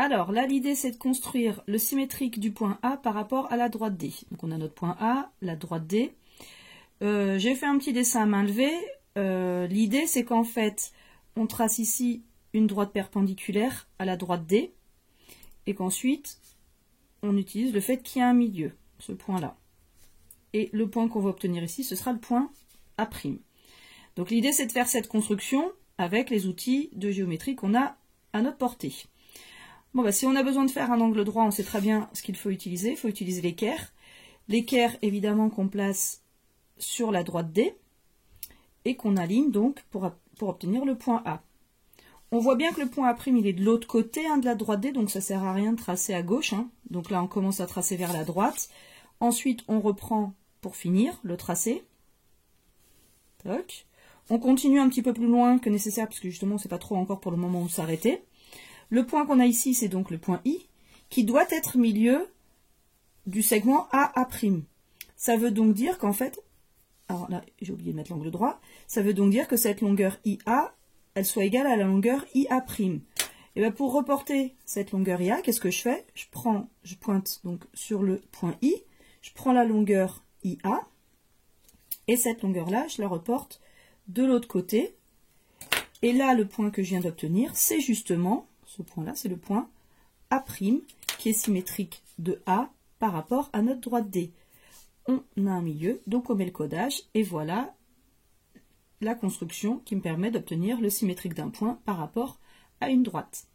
Alors, là, l'idée, c'est de construire le symétrique du point A par rapport à la droite D. Donc, on a notre point A, la droite D. J'ai fait un petit dessin à main levée. L'idée, c'est qu'en fait, on trace ici une droite perpendiculaire à la droite D. Et qu'ensuite, on utilise le fait qu'il y a un milieu, ce point-là. Et le point qu'on va obtenir ici, ce sera le point A'. Donc, l'idée, c'est de faire cette construction avec les outils de géométrie qu'on a à notre portée. Bon, bah, si on a besoin de faire un angle droit, on sait très bien ce qu'il faut utiliser. Il faut utiliser l'équerre. L'équerre, évidemment, qu'on place sur la droite D et qu'on aligne donc pour obtenir le point A. On voit bien que le point A', il est de l'autre côté de la droite D, donc ça ne sert à rien de tracer à gauche. Donc là, on commence à tracer vers la droite. Ensuite, on reprend pour finir le tracé. Toc. On continue un petit peu plus loin que nécessaire, parce que justement, c'est pas trop encore pour le moment où s'arrêter. Le point qu'on a ici, c'est donc le point I, qui doit être milieu du segment AA'. Ça veut donc dire qu'en fait, alors là, j'ai oublié de mettre l'angle droit, ça veut donc dire que cette longueur IA, elle soit égale à la longueur IA'. Et bien pour reporter cette longueur IA, qu'est-ce que je fais? Je pointe donc sur le point I, je prends la longueur IA, et cette longueur-là, je la reporte de l'autre côté. Et là, le point que je viens d'obtenir, c'est justement, ce point-là, c'est le point A', qui est symétrique de A par rapport à notre droite D. On a un milieu, donc on met le codage, et voilà la construction qui me permet d'obtenir le symétrique d'un point par rapport à une droite.